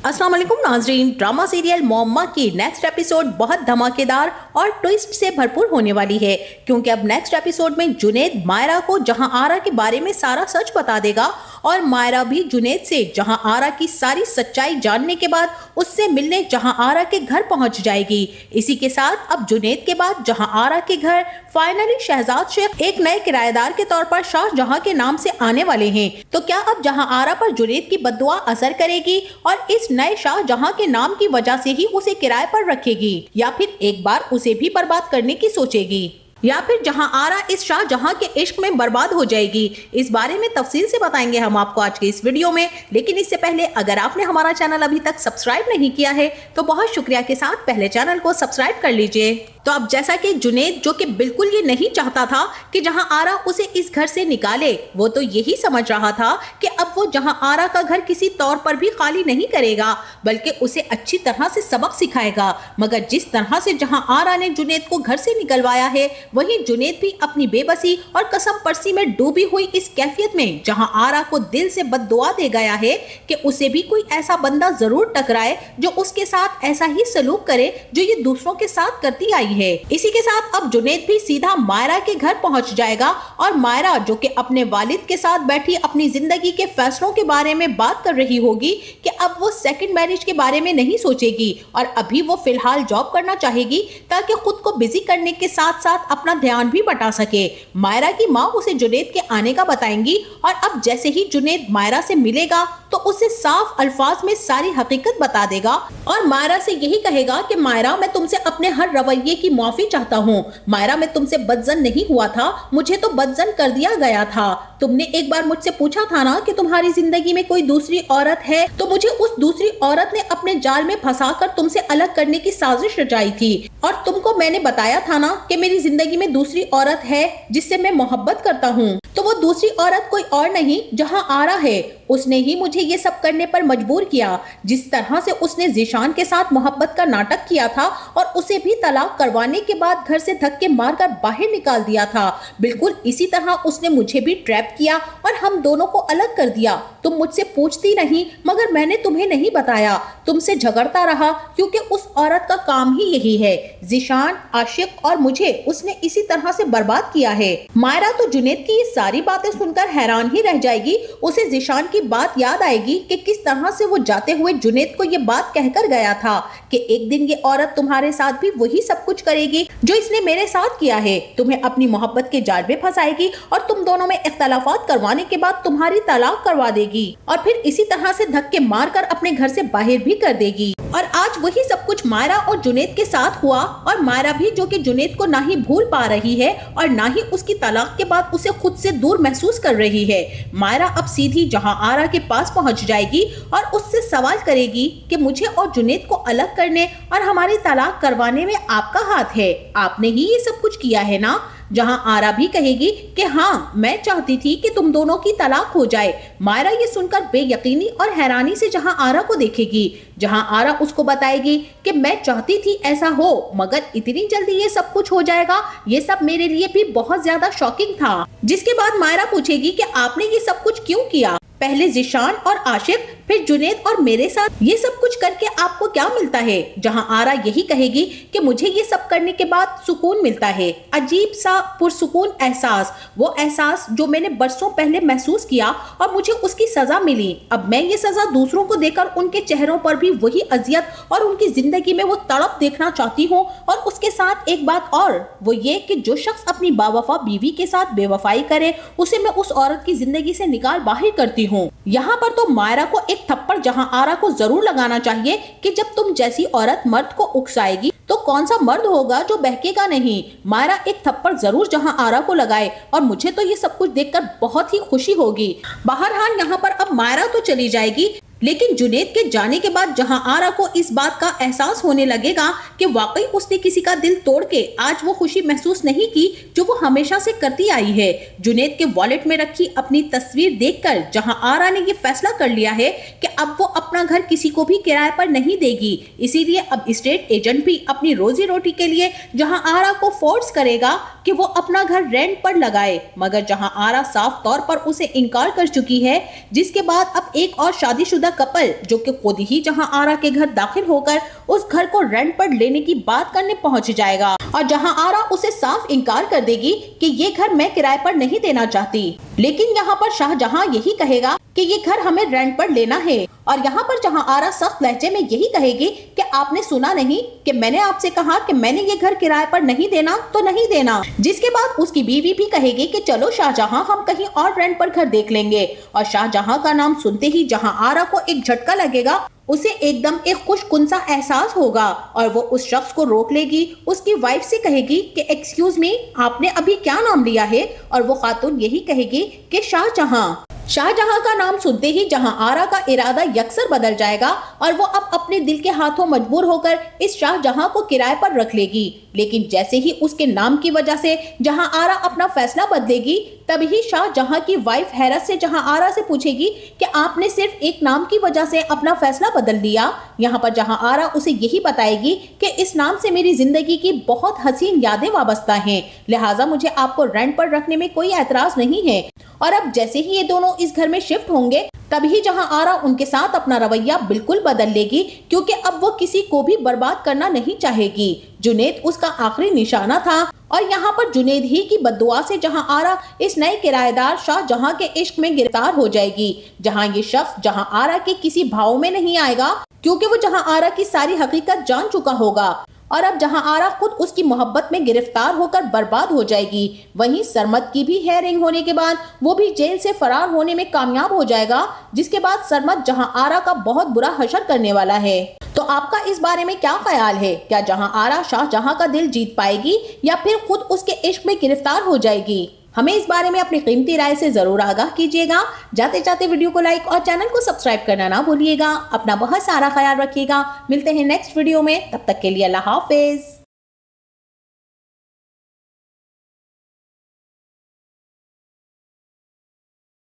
अस्सलाम वालेकुम नाजरीन। ड्रामा सीरियल मोहम्मा की नेक्स्ट एपिसोड बहुत धमाकेदार और ट्विस्ट से भरपूर होने वाली है, क्योंकि अब नेक्स्ट एपिसोड में जुनैद मायरा को जहां आरा के बारे में सारा सच बता देगा और मायरा भी जुनैद से जहां आरा की सारी सच्चाई जानने के बाद उससे मिलने जहां आरा के घर पहुंच जाएगी। इसी के साथ अब जुनैद के बाद जहां आरा के घर फाइनली शहजाद शेख एक नए किराएदार के तौर पर शाहजहां के नाम से आने वाले हैं। तो क्या अब जहां आरा पर जुनैद की बद्दुआ असर करेगी और इस नए शाहजहां के नाम की वजह से ही उसे किराए पर रखेगी, या फिर एक बार उसे भी बर्बाद करने की सोचेगी, या फिर जहां आरा इस शाहजहां के इश्क में बर्बाद हो जाएगी? इस बारे में तफसील से बताएंगे हम आपको आज के इस वीडियो में। लेकिन इससे पहले अगर आपने हमारा चैनल अभी तक सब्सक्राइब नहीं किया है तो बहुत शुक्रिया के साथ पहले चैनल को सब्सक्राइब कर लीजिए। तो अब जैसा कि जुनैद, जो कि बिल्कुल ये नहीं चाहता था कि जहां आरा उसे इस घर से निकाले, वो तो यही समझ रहा था कि अब वो जहां आरा का घर किसी तौर पर भी खाली नहीं करेगा, बल्कि उसे अच्छी तरह से सबक सिखाएगा। मगर जिस तरह से जहां आरा ने जुनैद को घर से निकलवाया है, वहीं जुनैद भी अपनी बेबसी और कसम परसी में डूबी हुई इस कैफियत में जहां आरा को दिल से बद्दुआ दे गया है कि उसे भी कोई ऐसा बंदा जरूर टकराए जो उसके साथ ऐसा ही सलूक करे जो ये दूसरों के साथ करती आई है। इसी के साथ अब जुनैद भी सीधा मायरा के घर पहुंच जाएगा और मायरा, जो कि अपने वालिद के साथ बैठी अपनी जिंदगी के फैसलों के बारे में बात कर रही होगी कि अब वो सेकंड मैरिज के बारे में नहीं सोचेगी और अभी वो फिलहाल जॉब करना चाहेगी ताकि खुद को बिजी करने के साथ साथ अपना ध्यान भी बटा सके। मायरा की माँ उसे जुनैद के आने का बताएंगी और अब जैसे ही जुनैद मायरा से मिलेगा तो उसे साफ अल्फाज में सारी हकीकत बता देगा और मायरा से यही कहेगा कि मायरा, मैं तुमसे अपने हर रवैये की माफी चाहता हूँ। मायरा, मैं तुमसे बदजन नहीं हुआ था, मुझे तो बदजन कर दिया गया था। तुमने एक बार मुझसे पूछा था ना कि तुम्हारी जिंदगी में कोई दूसरी औरत है, तो मुझे उस दूसरी औरत ने अपने जाल में फंसाकर तुमसे अलग करने की साजिश रचाई थी। और तुमको मैंने बताया था ना कि मेरी जिंदगी में दूसरी औरत है जिससे मैं मोहब्बत करता हूँ। तो वो दूसरी औरत कोई और नहीं जहां आरा है। उसने ही मुझे ये सब करने पर मजबूर किया। जिस तरह से उसने ज़ीशान के साथ मोहब्बत का नाटक किया था और उसे भी तलाक करवाने के बाद घर से धक्के मारकर बाहर निकाल दिया था, बिल्कुल इसी तरह उसने मुझे भी ट्रैप किया और हम दोनों को अलग कर दिया। तुम मुझसे पूछती नहीं, मगर मैंने तुम्हें नहीं बताया। तुमसे झगड़ता रहा क्योंकि उस औरत का काम ही यही है। ज़ीशान, आशिक और मुझे उसने इसी तरह से बर्बाद किया है। मायरा तो जुनैद की ये सारी बातें सुनकर हैरान ही रह जाएगी। उसे ज़ीशान की बात याद आएगी कि किस तरह से वो जाते हुए जुनैद को ये बात कहकर गया था कि एक दिन ये औरत तुम्हारे साथ भी वही सब कुछ करेगी जो इसने मेरे साथ किया है। तुम्हें अपनी मोहब्बत के जाल में फंसाएगी और तुम दोनों में इख्तलाफात करवाने के बाद तुम्हारी तलाक करवा देगी और फिर इसी तरह से धक्के मारकर अपने घर से बाहर भी कर देगी। और आज वही सब कुछ मायरा और जुनैद के साथ हुआ और मायरा भी, जो कि जुनैद को ना ही भूल पा रही है और ना ही उसकी तलाक के बाद उसे खुद से दूर महसूस कर रही है। मायरा अब सीधी जहां आरा के पास पहुंच जाएगी और उससे सवाल करेगी कि मुझे और जुनैद को अलग करने और हमारी तलाक करवाने में आपका हाथ है, आपने ही ये सब कुछ किया है ना? जहां आरा भी कहेगी कि हाँ, मैं चाहती थी कि तुम दोनों की तलाक हो जाए। मायरा ये सुनकर बेयकीनी और हैरानी से जहां आरा को देखेगी, जहां आरा उसको बताएगी कि मैं चाहती थी ऐसा हो, मगर इतनी जल्दी ये सब कुछ हो जाएगा, ये सब मेरे लिए भी बहुत ज्यादा शॉकिंग था। जिसके बाद मायरा पूछेगी कि आपने ये सब कुछ क्यों किया? पहले ज़ीशान और आशिक, फिर जुनैद और मेरे साथ ये सब कुछ करके आपको क्या मिलता है? जहां आरा यही कहेगी कि मुझे ये सब करने के बाद सुकून मिलता है, अजीब सा पुरसुकून एहसास, वो एहसास जो मैंने बरसों पहले महसूस किया और मुझे उसकी सजा मिली। अब मैं ये सजा दूसरों को देकर उनके चेहरों पर भी वही अजियत और उनकी जिंदगी में वो तड़प देखना चाहती हूँ। और उसके साथ एक बात और, वो ये कि जो शख्स अपनी बावफा बीवी के साथ बेवफाई करे, उसे मैं उस औरत की जिंदगी से निकाल बाहर करती हूँ। यहाँ पर तो मायरा को एक थप्पड़ जहां आरा को जरूर लगाना चाहिए कि जब तुम जैसी औरत मर्द को उकसाएगी तो कौन सा मर्द होगा जो बहकेगा नहीं। मायरा एक थप्पड़ जरूर जहां आरा को लगाए और मुझे तो ये सब कुछ देखकर बहुत ही खुशी होगी। बहरहाल यहाँ पर अब मायरा तो चली जाएगी, लेकिन जुनैद के जाने के बाद जहां आरा को इस बात का एहसास होने लगेगा कि वाकई उसने किसी का दिल तोड़ के आज वो खुशी महसूस नहीं की जो वो हमेशा से करती आई है। जुनैद के वॉलेट में रखी अपनी तस्वीर देखकर जहां आरा ने ये फैसला कर लिया है कि अब वो अपना घर किसी को भी किराए पर नहीं देगी, इसीलिए अब स्टेट एजेंट भी अपनी रोजी रोटी के लिए जहां आरा को फोर्स करेगा कि वो अपना घर रेंट पर लगाए। मगर जहां आरा साफ तौर पर उसे इनकार कर चुकी है, जिसके बाद अब एक और शादीशुदा कपल जो कि खुद ही जहां आरा के घर दाखिल होकर उस घर को रेंट पर लेने की बात करने पहुंच जाएगा और जहां आरा उसे साफ इनकार कर देगी कि ये घर मैं किराए पर नहीं देना चाहती। लेकिन यहाँ पर शाहजहां यही कहेगा कि ये घर हमें रेंट पर लेना है और यहाँ पर जहां आरा सख्त लहजे में यही कहेगी कि आपने सुना नहीं कि मैंने आपसे कहा कि मैंने ये घर किराए पर नहीं देना तो नहीं देना। जिसके बाद उसकी बीवी भी कहेगी कि चलो शाहजहां हम कहीं और रेंट पर घर देख लेंगे। और शाहजहां का नाम सुनते ही जहां आरा को एक झटका लगेगा, उसे एकदम एक खुशकुन सा एहसास होगा और वो उस शख्स को रोक लेगी। उसकी वाइफ से कहेगी कि एक्सक्यूज मी, आपने अभी क्या नाम लिया है? और वो खातून यही कहेगी कि शाहजहां। शाहजहां का नाम सुनते ही जहां आरा का इरादा यकसर बदल जाएगा और वो अब अपने दिल के हाथों मजबूर होकर इस शाहजहां को किराए पर रख लेगी। लेकिन जैसे ही उसके नाम की वजह से जहां आरा अपना फैसला बदलेगी, तभी शाहजहां की वाइफ हैरत से जहां आरा से पूछेगी कि आपने सिर्फ एक नाम की वजह से अपना फैसला बदल लिया। यहाँ पर जहां आरा उसे यही बताएगी कि इस नाम से मेरी जिंदगी की बहुत हसीन यादें वाबस्ता हैं, लिहाजा मुझे आपको रेंट पर रखने में कोई एतराज नहीं है। और अब जैसे ही ये दोनों इस घर में शिफ्ट होंगे, तभी जहां आरा उनके साथ अपना रवैया बिल्कुल बदल लेगी, क्योंकि अब वो किसी को भी बर्बाद करना नहीं चाहेगी। जुनैद उसका आखिरी निशाना था और यहाँ पर जुनैद ही की बद्दुआ से जहां आरा इस नए किराएदार शाहजहां के इश्क में गिरफ्तार हो जाएगी। जहां ये शख्स जहां आरा के किसी भाव में नहीं आएगा, क्योंकि वो जहां आरा की सारी हकीकत जान चुका होगा और अब जहां आरा खुद उसकी मोहब्बत में गिरफ्तार होकर बर्बाद हो जाएगी। वहीं सरमद की भी हेयरिंग होने के बाद वो भी जेल से फरार होने में कामयाब हो जाएगा, जिसके बाद सरमद जहां आरा का बहुत बुरा हशर करने वाला है। तो आपका इस बारे में क्या ख्याल है? क्या जहां आरा शाहजहां का दिल जीत पाएगी या फिर खुद उसके इश्क में गिरफ्तार हो जाएगी? हमें इस बारे में अपनी कीमती राय से जरूर आगाह कीजिएगा। जाते जाते वीडियो को लाइक और चैनल को सब्सक्राइब करना ना भूलिएगा। अपना बहुत सारा ख्याल रखिएगा। मिलते हैं नेक्स्ट वीडियो में, तब तक के लिए अल्लाह हाफिज।